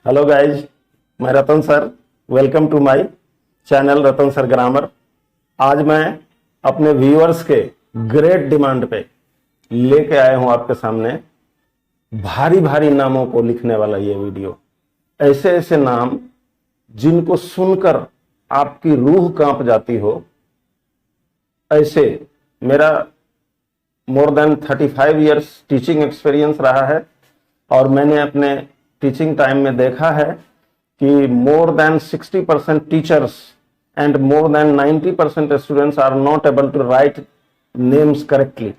Hello guys, मैं Ratan sir. Welcome to my channel Ratan sir grammar. आज मैं अपने व्यूअर्स के ग्रेट डिमांड पे लेके आया हूं आपके सामने भारी भारी नामों को लिखने वाला ये वीडियो। ऐसे ऐसे नाम जिनको सुनकर आपकी रूह कांप जाती हो। ऐसे मेरा more than 35 years teaching experience रहा है और मैंने अपने टीचिंग टाइम में देखा है कि more than 60% teachers and more than 90% students are not able to write names correctly.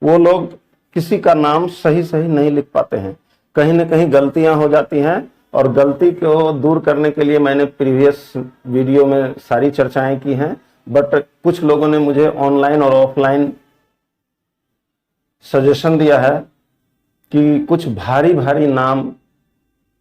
वो लोग किसी का नाम सही सही नहीं लिख पाते हैं, कहीं ना कहीं गलतियां हो जाती हैं और गलती को दूर करने के लिए मैंने प्रीवियस वीडियो में सारी चर्चाएं की हैं। बट कुछ लोगों ने मुझे ऑनलाइन और ऑफलाइन सजेशन दिया है कि कुछ भारी भारी नाम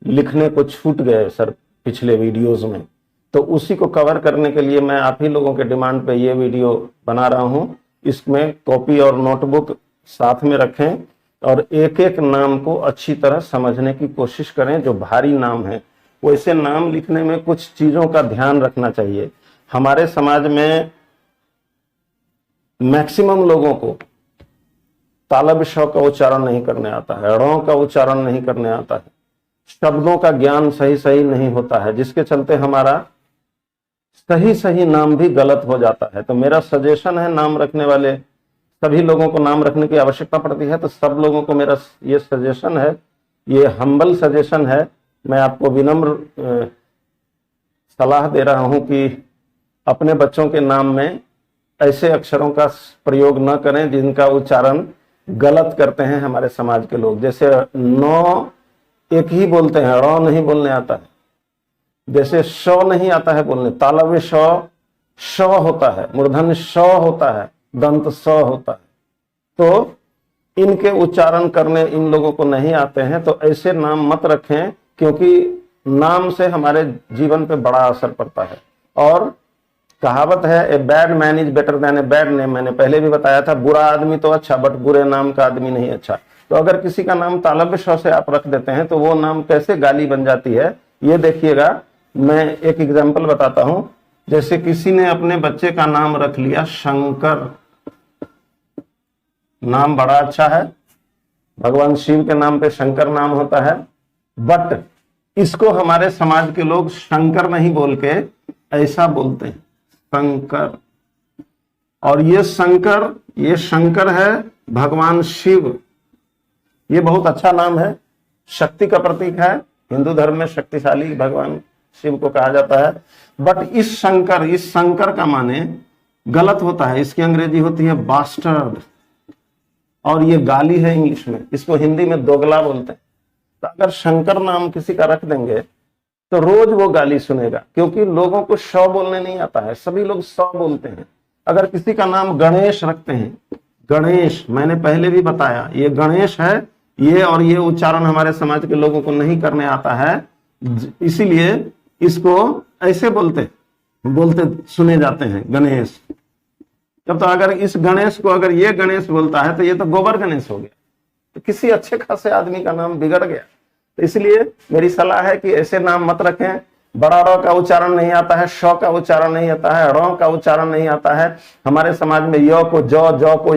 लिखने को छूट गए सर पिछले वीडियोस में, तो उसी को कवर करने के लिए मैं आप ही लोगों के डिमांड पे ये वीडियो बना रहा हूं। इसमें कॉपी और नोटबुक साथ में रखें और एक एक नाम को अच्छी तरह समझने की कोशिश करें। जो भारी नाम है वैसे नाम लिखने में कुछ चीजों का ध्यान रखना चाहिए। हमारे समाज में मैक्सिमम लोगों को तालब श का उच्चारण नहीं करने आता है, ड़ का उच्चारण नहीं करने आता है, शब्दों का ज्ञान सही सही नहीं होता है, जिसके चलते हमारा सही सही नाम भी गलत हो जाता है। तो मेरा सजेशन है, नाम रखने वाले सभी लोगों को नाम रखने की आवश्यकता पड़ती है, तो सब लोगों को मेरा ये सजेशन है, ये हम्बल सजेशन है। मैं आपको विनम्र सलाह दे रहा हूं कि अपने बच्चों के नाम में ऐसे अक्षरों का प्रयोग न करें जिनका उच्चारण गलत करते हैं हमारे समाज के लोग। जैसे नौ एक ही बोलते हैं, ड़ नहीं बोलने आता है। जैसे श नहीं आता है बोलने, तालब श होता है, मूर्धन्य श होता है, दंत स होता है, तो इनके उच्चारण करने इन लोगों को नहीं आते हैं। तो ऐसे नाम मत रखें, क्योंकि नाम से हमारे जीवन पे बड़ा असर पड़ता है। और कहावत है, a bad man is better than a bad name. मैंने पहले भी बताया था, बुरा आदमी तो अच्छा बट बुरे नाम का आदमी नहीं अच्छा। तो अगर किसी का नाम तालब श से आप रख देते हैं तो वो नाम कैसे गाली बन जाती है, ये देखिएगा। मैं एक एग्जांपल बताता हूं। जैसे किसी ने अपने बच्चे का नाम रख लिया शंकर। नाम बड़ा अच्छा है, भगवान शिव के नाम पे शंकर नाम होता है, बट इसको हमारे समाज के लोग शंकर नहीं बोल के ऐसा बोलते हैं, शंकर। और ये शंकर है भगवान शिव। ये बहुत अच्छा नाम है, शक्ति का प्रतीक है। हिंदू धर्म में शक्तिशाली भगवान शिव को कहा जाता है। बट इस शंकर का माने गलत होता है। इसकी अंग्रेजी होती है बास्टर्ड, और ये गाली है इंग्लिश में। इसको हिंदी में दोगला बोलते हैं। तो अगर शंकर नाम किसी का रख देंगे तो रोज वो गाली सुनेगा, क्योंकि लोगों को श बोलने नहीं आता है, सभी लोग स बोलते हैं। अगर किसी का नाम गणेश रखते हैं, गणेश, मैंने पहले भी बताया, ये गणेश है, ये और ये उच्चारण हमारे समाज के लोगों को नहीं करने आता है, इसीलिए इसको ऐसे बोलते सुने जाते हैं, गणेश। तब तो अगर इस गणेश को अगर ये गणेश बोलता है तो ये तो गोबर गणेश हो गया, तो किसी अच्छे खासे आदमी का नाम बिगड़ गया। तो इसलिए मेरी सलाह है कि ऐसे नाम मत रखें। बड़ा ड़ का उच्चारण नहीं आता है, श का उच्चारण नहीं आता है, ड़ का उच्चारण नहीं आता है। हमारे समाज में य को ज को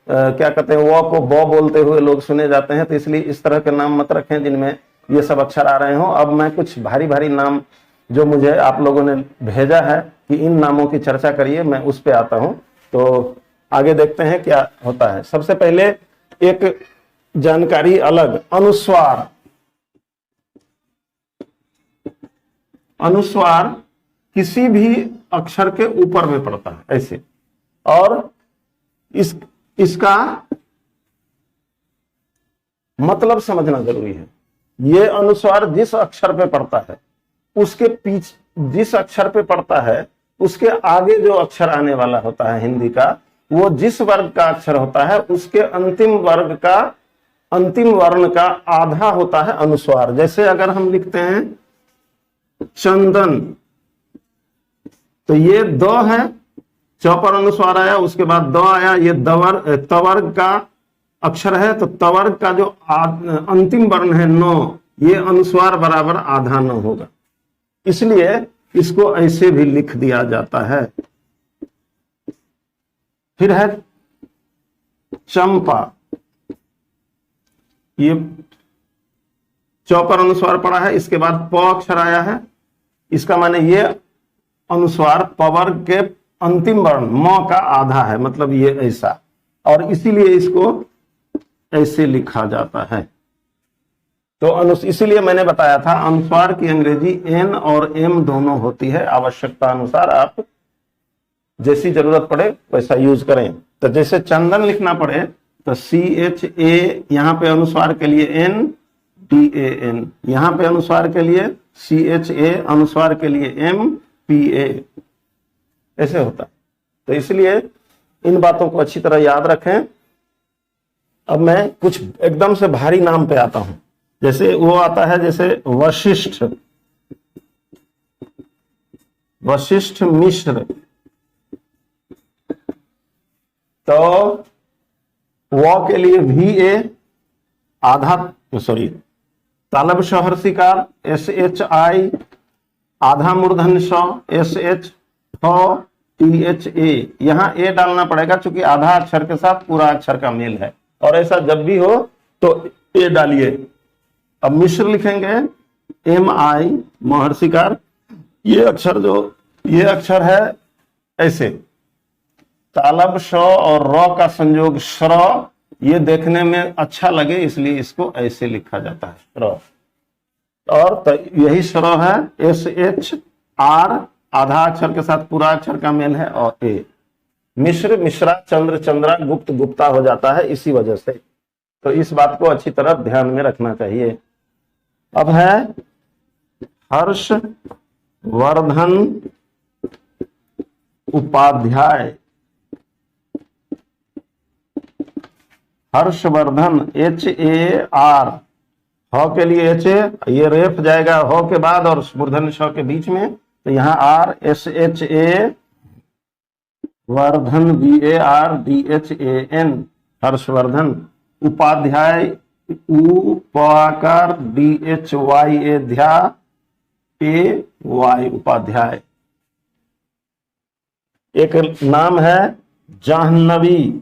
क्या कहते हैं, वो को ब बोलते हुए लोग सुने जाते हैं। तो इसलिए इस तरह के नाम मत रखें जिनमें ये सब अक्षर आ रहे हो। अब मैं कुछ भारी भारी नाम जो मुझे आप लोगों ने भेजा है कि इन नामों की चर्चा करिए, मैं उस पे आता हूं। तो आगे देखते हैं क्या होता है। सबसे पहले एक जानकारी अलग, अनुस्वार। अनुस्वार किसी भी अक्षर के ऊपर में पड़ता है ऐसे, और इसका मतलब समझना जरूरी है। ये अनुस्वार जिस अक्षर पे पड़ता है उसके पीछे, जिस अक्षर पे पड़ता है उसके आगे जो अक्षर आने वाला होता है हिंदी का, वो जिस वर्ग का अक्षर होता है उसके अंतिम वर्ण का आधा होता है अनुस्वार। जैसे अगर हम लिखते हैं चंदन, तो ये द है, च पर अनुस्वार आया, उसके बाद द आया, ये तवर्ग का अक्षर है, तो तवर्ग का जो अंतिम वर्ण है नो, ये अनुस्वार बराबर आधा न होगा, इसलिए इसको ऐसे भी लिख दिया जाता है। फिर है चंपा, ये चौ पर अनुस्वार पड़ा है, इसके बाद प अक्षर आया है, इसका माने ये अनुस्वार पवर्ग के अंतिम वर्ण म का आधा है, मतलब ये ऐसा, और इसीलिए इसको ऐसे लिखा जाता है। तो इसीलिए मैंने बताया था अनुस्वार की अंग्रेजी एन और एम दोनों होती है, आवश्यकता अनुसार आप जैसी जरूरत पड़े वैसा यूज करें। तो जैसे चंदन लिखना पड़े तो CHA, यहां पे अनुस्वार के लिए N, DAN, यहां पे अनुस्वार के लिए CHA, अनुस्वार के लिए MPA, ऐसे होता। तो इसलिए इन बातों को अच्छी तरह याद रखें। अब मैं कुछ एकदम से भारी नाम पे आता हूं, जैसे वो आता है, जैसे वशिष्ठ, वशिष्ठ मिश्र, तो वो के लिए VA आधा, सॉरी तालब शहर्षिकार SHI, आधा मूर्धन्य SH, THA, यहां A डालना पड़ेगा क्योंकि आधा अक्षर के साथ पूरा अक्षर का मेल है, और ऐसा जब भी हो तो A डालिए। अब मिश्र लिखेंगे MI महर्षिकार, ये अक्षर है ऐसे, तालब श और र का संयोग श्र, ये देखने में अच्छा लगे इसलिए इसको ऐसे लिखा जाता है श्र, और तो यही श्र है SHR, आधा अक्षर के साथ पूरा अक्षर का मेल है, और A। मिश्र मिश्रा, चंद्र चंद्रा, गुप्त गुप्ता हो जाता है इसी वजह से, तो इस बात को अच्छी तरह ध्यान में रखना चाहिए। अब है हर्षवर्धन उपाध्याय, हर्षवर्धन HAR, ह के लिए HA, ये रेफ जाएगा ह के बाद और मूर्धन्य ष के बीच में, तो यहाँ R, SHA, Vardhan VARDHAN, Harshvardhan, Upadhyay उपाकार DHYA, ध्या AY, उपाध्याय। एक नाम है जाह्नवी,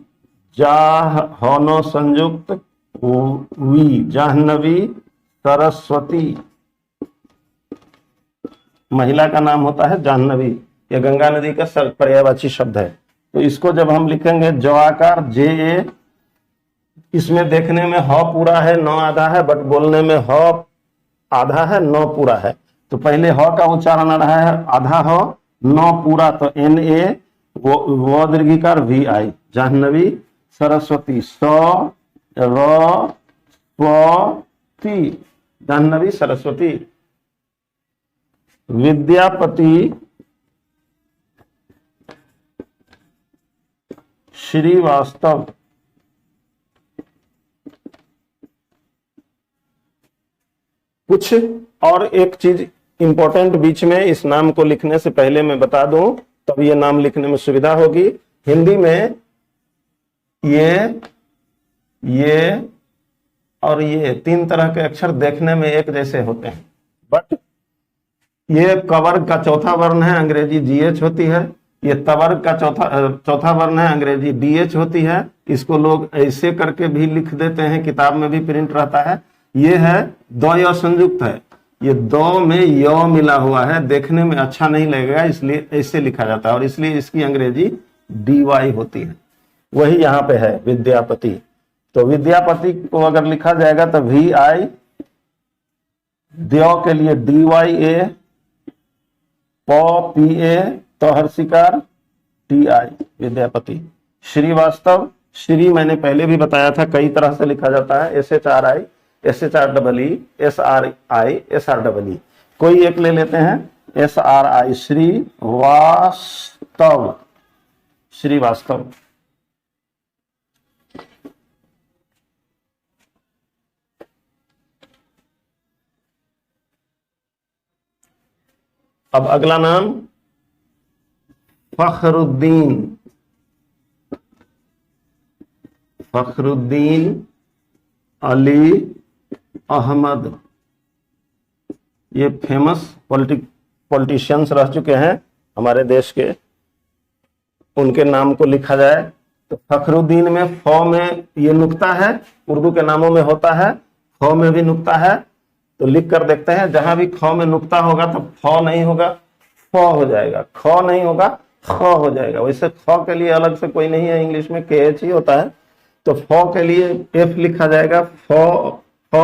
जाह होनो संयुक्त वी, जाह्नवी सरस्वती, महिला का नाम होता है जाह्नवी, यह गंगा नदी का पर्यायवाची शब्द है। तो इसको जब हम लिखेंगे जवाकार JA, इसमें देखने में ह पूरा है न आधा है, बट बोलने में ह आधा है न पूरा है, तो पहले ह का उच्चारण आ रहा है आधा ह न पूरा, तो NA, वो दीर्घिकार VI, जाह्नवी सरस्वती, सरस्वती, जाह्नवी सरस्वती। विद्यापति श्रीवास्तव, कुछ और एक चीज इंपॉर्टेंट बीच में इस नाम को लिखने से पहले मैं बता दूं, तब ये नाम लिखने में सुविधा होगी। हिंदी में ये और ये तीन तरह के अक्षर देखने में एक जैसे होते हैं, बट ये कवर्ग का चौथा वर्ण है, अंग्रेजी GH होती है। ये तवर्ग का चौथा वर्ण है, अंग्रेजी DH होती है। इसको लोग ऐसे करके भी लिख देते हैं, किताब में भी प्रिंट रहता है। ये है दो य संयुक्त है, ये दो में य मिला हुआ है, देखने में अच्छा नहीं लगेगा इसलिए ऐसे लिखा जाता है, और इसलिए इसकी अंग्रेजी DY होती है। वही यहाँ पे है विद्यापति। तो विद्यापति को अगर लिखा जाएगा तो VI, द्यो के लिए DYA, PA, तो हर्षिकार TI, विद्यापति। श्रीवास्तव, श्री मैंने पहले भी बताया था कई तरह से लिखा जाता है, SHRI, SHREE, SRI, SREE। कोई एक ले लेते हैं, SRI, श्रीवास्तव, श्रीवास्तव। अब अगला नाम फखरुद्दीन, फखरुद्दीन अली अहमद, ये फेमस पॉलिटिशियंस रह चुके हैं हमारे देश के, उनके नाम को लिखा जाए तो फखरुद्दीन में फ में ये नुक्ता है, उर्दू के नामों में होता है, फ में भी नुक्ता है, तो लिख कर देखते हैं। जहां भी ख में नुक्ता होगा तो फ नहीं होगा, फ हो जाएगा, ख नहीं होगा, ख हो जाएगा। वैसे ख के लिए अलग से कोई नहीं है, इंग्लिश में के एच ही होता है, तो फ के लिए एफ लिखा जाएगा, फ फ,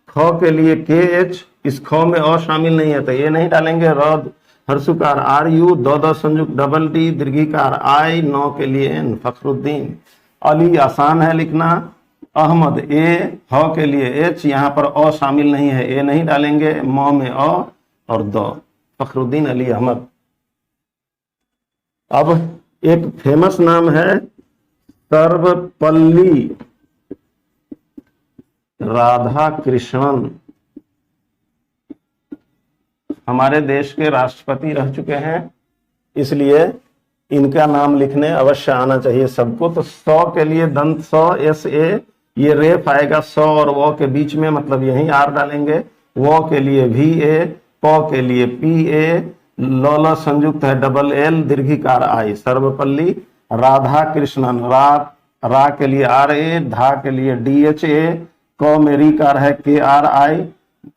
ख के लिए के एच, इस ख में अ शामिल नहीं है तो ये नहीं डालेंगे। र हर्षुकार आर यू, द संयुक्त डबल डी, दीर्घिकार आई, नौ के लिए एन, फखरुद्दीन। अली आसान है लिखना, अहमद ए, ह के लिए एच, यहाँ पर अ शामिल नहीं है, ए नहीं डालेंगे, म में अ और द, फखरुद्दीन अली अहमद। अब एक फेमस नाम है सर्वपल्ली राधाकृष्णन, हमारे देश के राष्ट्रपति रह चुके हैं, इसलिए इनका नाम लिखने अवश्य आना चाहिए सबको। तो सौ के लिए दंत सौ, एस ए, ये रेफ आएगा सौ और वो के बीच में, मतलब यही आर डालेंगे। वो के लिए भी ए, प के लिए पी ए, ल संयुक्त है डबल एल, दीर्घिकार आई, सर्वपल्ली राधा कृष्णन। रा के लिए आर ए, धा के लिए डी एच ए, क में रीकार है के आर आई,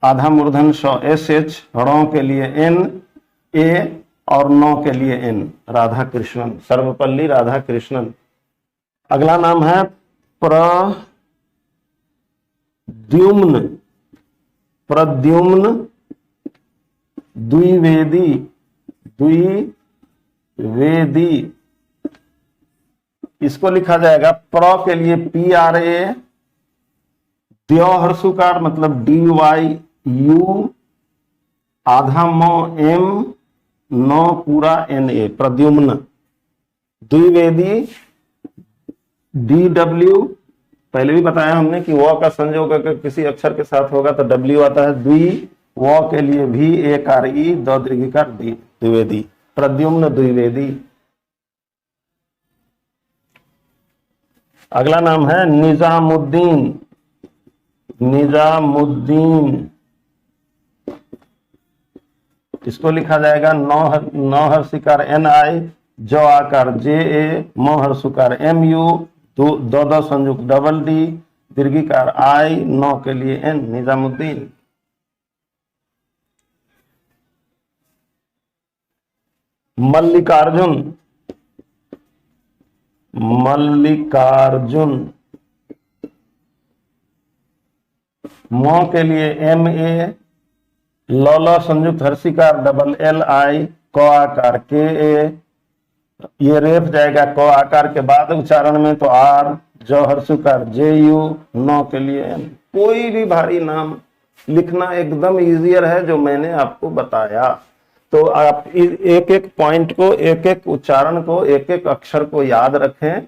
आधा मूर्धन श एस एच, रो के लिए एन ए और नौ के लिए एन, राधा कृष्णन, सर्वपल्ली राधा कृष्णन। अगला नाम है प्रद्युम्न, प्रद्युम्न द्विवेदी, द्विवेदी, इसको लिखा जाएगा प्र के लिए पी आर ए, द्यो हर्षुकार मतलब डी वाई यू, आधा मो एम, नौ पूरा N A, Pradyumna. Dwivedi D W, पहले भी बताया हमने कि वो का संयोग अगर किसी अक्षर के साथ होगा तो डब्ल्यू आता है, द्वि, वो के लिए भी ए कार ई, दो दीर्घिकार दी, द्विवेदी, प्रद्युम्न द्विवेदी। अगला नाम है निजामुद्दीन, निजामुद्दीन, इसको लिखा जाएगा नौ हर्षिकार एन आई, जो आकार जे ए, मो हर्षुकार एम यू, दो संयुक्त डबल डी, दीर्घिकार आई, नौ के लिए एन, निजामुद्दीन। मल्लिकार्जुन, मल्लिकार्जुन, मो के लिए एम ए, ल संयुक्त हर्षिकार डबल एल आई, क आकार के ए, ये रेफ जाएगा क आकार के बाद उच्चारण में तो आर, जो हर्षुकार जे यू, नौ के लिए एन। कोई भी भारी नाम लिखना एकदम इजियर है जो मैंने आपको बताया। तो आप एक एक पॉइंट को, एक एक उच्चारण को, एक एक अक्षर को याद रखें,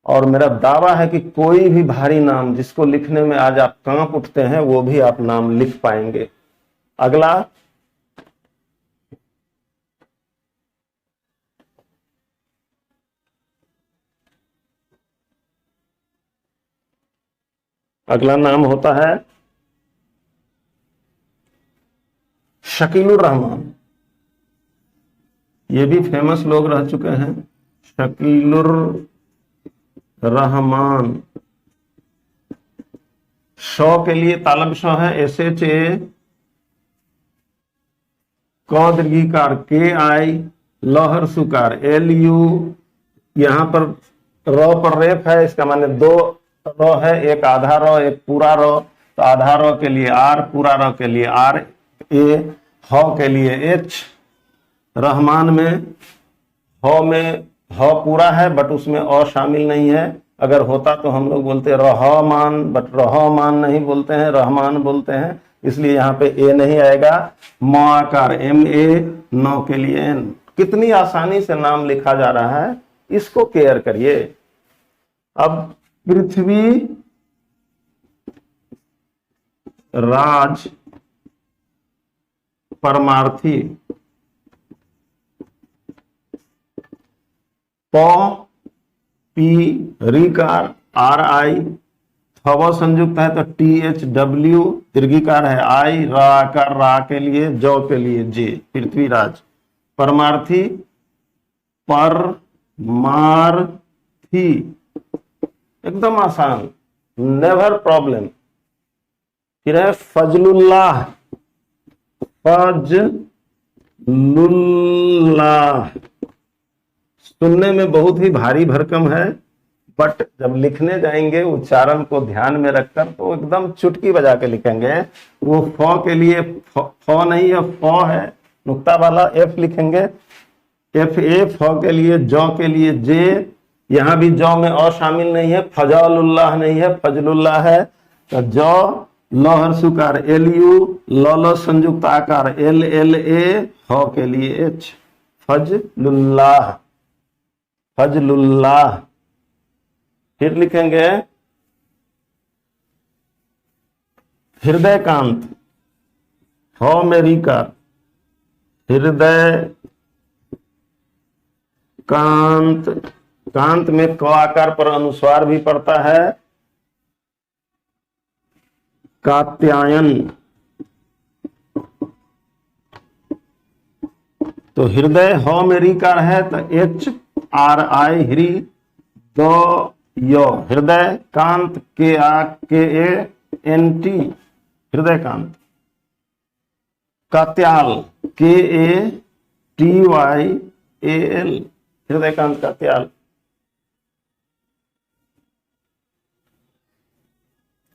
और मेरा दावा है कि कोई भी भारी नाम जिसको लिखने में आज आप कांप उठते हैं वो भी आप नाम लिख पाएंगे। अगला अगला नाम होता है शकीलुर रहमान, ये भी फेमस लोग रह चुके हैं, शकीलुर रहमान। शौ के लिए तालब शौ है, एस एच ए, क दीर्घिकार के आई, लहर सुकार एल यू, यहां पर र पर रेफ है, इसका माने दो र है, एक आधा र एक पूरा र, तो आधा र के लिए आर, पूरा र के लिए आर ए, ह के लिए एच। रहमान में ह पूरा है बट उसमें अ शामिल नहीं है, अगर होता तो हम लोग बोलते रहमान, बट रहमान नहीं बोलते हैं, रहमान बोलते हैं, इसलिए यहाँ पे ए नहीं आएगा। म आकार एम ए, नौ के लिए एन। कितनी आसानी से नाम लिखा जा रहा है, इसको केयर करिए। अब पृथ्वी राज परमार्थी, प पी रीकार आर आई, थव संयुक्त है तो THW, दीर्घिकार है आई, रा आकार रा के लिए, जौ के लिए जे, पृथ्वीराज। परमार्थी परमार्थी, एकदम आसान, नेवर प्रॉब्लम। फिर है फजलुल्लाह, फजलुल्लाह, सुनने में बहुत ही भारी भरकम है, बट जब लिखने जाएंगे उच्चारण को ध्यान में रखकर तो एकदम चुटकी बजा के लिखेंगे। वो फ के लिए फ नहीं है, फ है, नुक्ता वाला F लिखेंगे, FA, फ के लिए, जौ के लिए जे, यहां भी जौ में अ शामिल नहीं है, फजलुल्लाह नहीं है, फजलुल्लाह है। तो जौ, ल हर्षुकार LU, ल संयुक्त आकार LLA, ह के लिए H, फजलुल्लाह, फजलुल्लाह। फिर लिखेंगे हृदयकांत, ह मेरी का, हृदय कांत, कांत में क आकार पर अनुस्वार भी पड़ता है, कात्यायन। तो हृदय ह मेरी कार है तो HRI, हृ, दो यो, हृदय कांत, KANT, हृदयकांत। कात्याल, KATYAL, हृदयकांत कात्याल।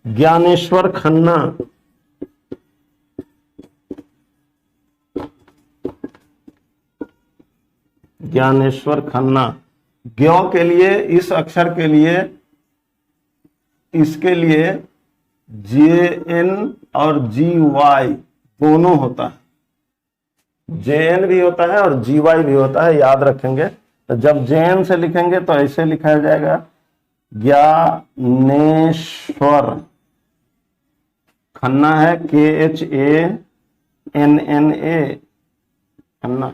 ज्ञानेश्वर खन्ना, ज्ञानेश्वर खन्ना। ज्ञ के लिए, इस अक्षर के लिए, इसके लिए JN और GY दोनों होता है, JN भी होता है और GY भी होता है, याद रखेंगे। तो जब JN से लिखेंगे तो ऐसे लिखा जाएगा ज्ञानेश्वर, खन्ना है KHANNA, खन्ना।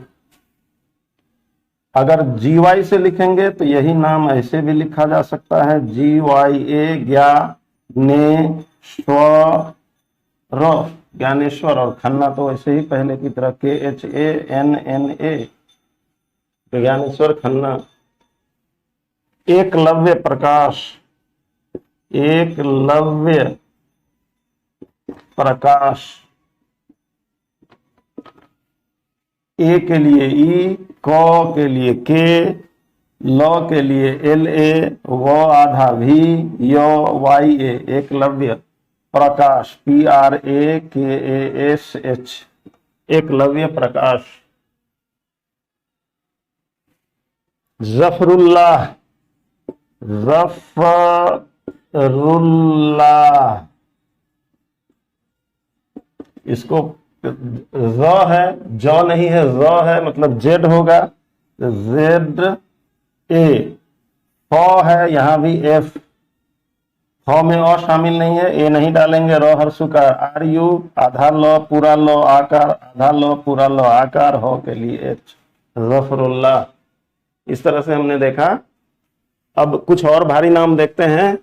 अगर GY से लिखेंगे तो यही नाम ऐसे भी लिखा जा सकता है, GYA, ज्ञानेश्वर, ज्ञानेश्वर। और खन्ना तो ऐसे ही पहले की तरह KHANNA, ज्ञानेश्वर खन्ना। एकलव्य प्रकाश, एकलव्य प्रकाश। ए के लिए ई, क के लिए के, ल के लिए LA, व आधा भी, यो YA, एकलव्य प्रकाश, PRAKASH, एकलव्य प्रकाश। जफरुल्लाह, जफरुल्लाह, इसको ज है, ज नहीं है, ज है, मतलब जेड होगा, ZA। फ है, यहां भी F, फ में अ शामिल नहीं है, ए नहीं डालेंगे, र हर्षुकार RU, आधा ल पूरा ल आकार, आधा ल पूरा ल आकार, हो के लिए H, जफरुल्लाह। इस तरह से हमने देखा। अब कुछ और भारी नाम देखते हैं।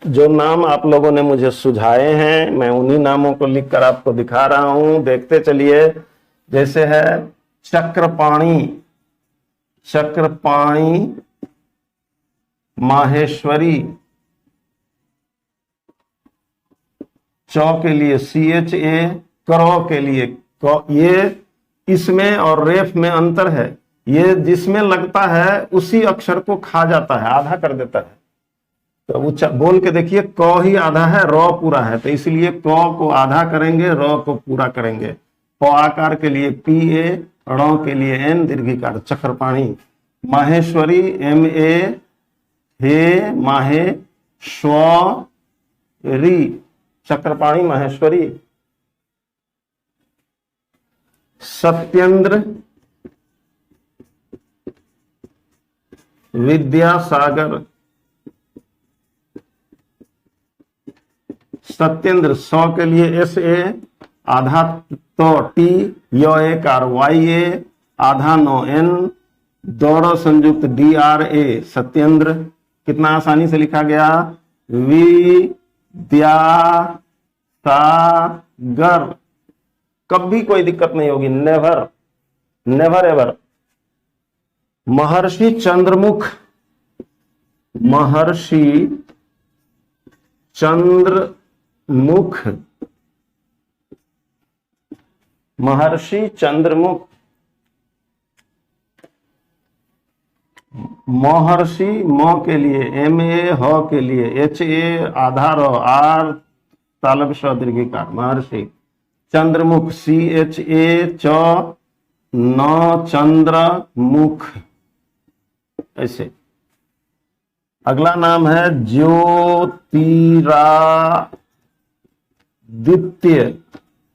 जो नाम आप लोगों ने मुझे सुझाए हैं, मैं उन्हीं नामों को लिखकर आपको दिखा रहा हूं, देखते चलिए। जैसे है चक्रपाणी, चक्रपाणी, माहेश्वरी, चौ के लिए CHA, करो के लिए क। ये इसमें और रेफ में अंतर है, ये जिसमें लगता है उसी अक्षर को खा जाता है, आधा कर देता है। तो बोल के देखिए, क ही आधा है, र पूरा है, तो इसलिए क को आधा करेंगे, र को पूरा करेंगे। प आकार के लिए PA, ण के लिए N, दीर्घिकार, चक्रपाणी। माहेश्वरी, MA, हे माहे श्वरी, चक्रपाणी माहेश्वरी। सत्येंद्र, विद्यासागर, सत्येंद्र, सौ के लिए SA, आधा तो T, यो एक और YA, आधा नो N, दोहरा संयुक्त DRA सत्येंद्र, कितना आसानी से लिखा गया, विद्यासागर, कभी कोई दिक्कत नहीं होगी, नेवर नेवर एवर। महर्षि चंद्रमुख, महर्षि चंद्रमुख, महर्षि चंद्रमुख, महर्षि म के लिए MA, ह के लिए HA आधा र, R तालब श दीर्घिकार, महर्षि चंद्रमुख CHA च न चंद्र मुख, ऐसे। अगला नाम है ज्योतिरादित्य,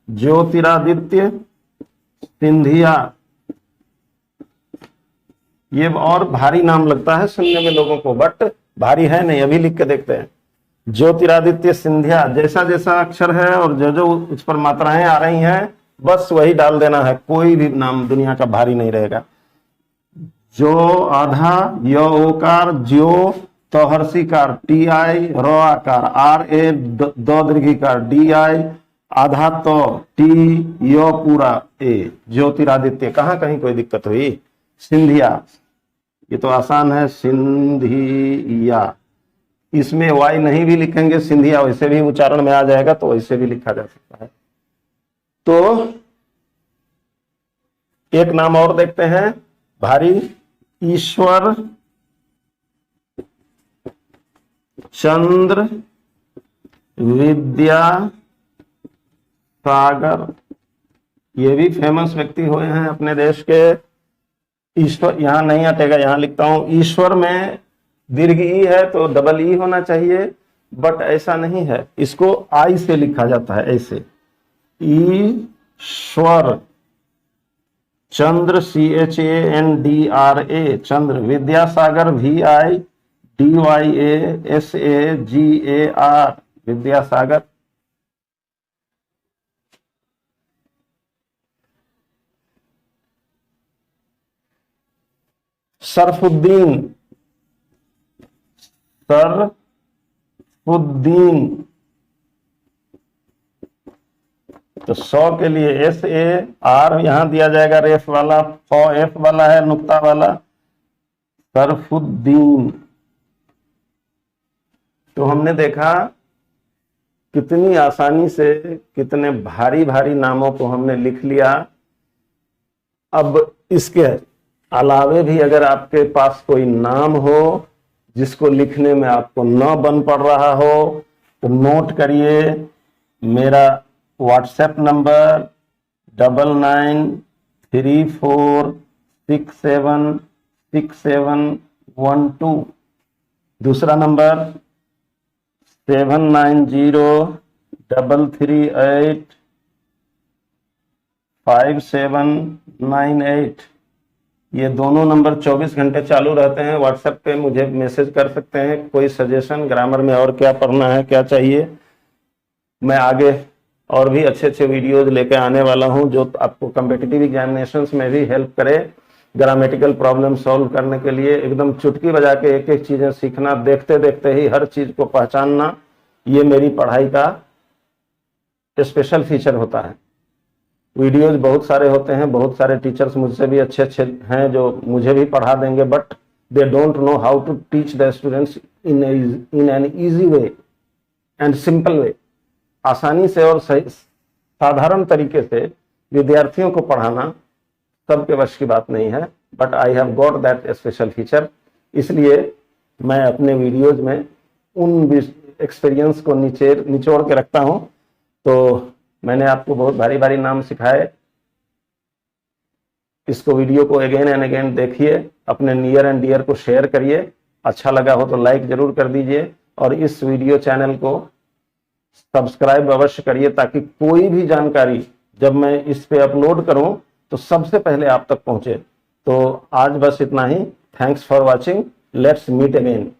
ज्योतिरादित्य सिंधिया। ये और भारी नाम लगता है सुनने में लोगों को, बट भारी है नहीं, अभी लिख के देखते हैं। ज्योतिरादित्य सिंधिया, जैसा जैसा अक्षर है और जो जो उस पर मात्राएं आ रही हैं बस वही डाल देना है, कोई भी नाम दुनिया का भारी नहीं रहेगा। जो आधा, य ओकार, ज्यो तोहर्षिकार, TI र आकार, RA दो दीर्घिकार, DI आधा तो, T य पूरा A, ज्योतिरादित्य। कहाँ कहीं कोई दिक्कत हुई? सिंधिया, ये तो आसान है, सिंधिया। इसमें Y नहीं भी लिखेंगे, सिंधिया वैसे भी उच्चारण में आ जाएगा, तो वैसे भी लिखा जा सकता है। तो एक नाम और देखते हैं भारी, ईश्वर चंद्र विद्यासागर, ये भी फेमस व्यक्ति हुए हैं अपने देश के। ईश्वर यहां नहीं हटेगा, यहां लिखता हूं, ईश्वर में दीर्घ ई है तो डबल ई होना चाहिए, बट ऐसा नहीं है, इसको आई से लिखा जाता है, ऐसे। ईश्वर चंद्र CHANDRA चंद्र, विद्यासागर VIDYASAGAR विद्यासागर। सरफुद्दीन, सरफुद्दीन, तो 100 के लिए SAR यहां दिया जाएगा, रेफ वाला, F वाला है, नुक्ता वाला, सरफुद्दीन। तो हमने देखा कितनी आसानी से कितने भारी भारी नामों को हमने लिख लिया। अब इसके अलावे भी अगर आपके पास कोई नाम हो जिसको लिखने में आपको न बन पड़ रहा हो तो नोट करिए। मेरा व्हाट्सएप नंबर 9934676712, दूसरा नंबर 7903385798। ये दोनों नंबर 24 घंटे चालू रहते हैं। व्हाट्सएप पे मुझे मैसेज कर सकते हैं, कोई सजेशन ग्रामर में और क्या पढ़ना है, क्या चाहिए। मैं आगे और भी अच्छे अच्छे वीडियोज लेके आने वाला हूं जो आपको कॉम्पिटिटिव एग्जामिनेशंस में भी हेल्प करे। ग्रामेटिकल प्रॉब्लम सॉल्व करने के लिए एकदम चुटकी बजा के एक एक चीजें सीखना, देखते देखते ही हर चीज को पहचानना, ये मेरी पढ़ाई का स्पेशल फीचर होता है। वीडियोज बहुत सारे होते हैं, बहुत सारे टीचर्स मुझसे भी अच्छे अच्छे हैं जो मुझे भी पढ़ा देंगे, but they don't know how to teach the students in an easy way and simple way. आसानी से और सही साधारण तरीके से विद्यार्थियों को पढ़ाना सबके वश की बात नहीं है, but I have got that special feature. इसलिए मैं अपने वीडियोज में उन एक्सपीरियंस को निचोड़ के रखता हूं। तो मैंने आपको बहुत भारी भारी नाम सिखाए, इसको वीडियो को अगेन एंड अगेन देखिए, अपने नियर एंड डियर को शेयर करिए। अच्छा लगा हो तो लाइक जरूर कर दीजिए और इस वीडियो चैनल को सब्सक्राइब अवश्य करिए ताकि कोई भी जानकारी जब मैं इस पे अपलोड करूं तो सबसे पहले आप तक पहुंचे। तो आज बस इतना ही। Thanks for watching, let's meet again.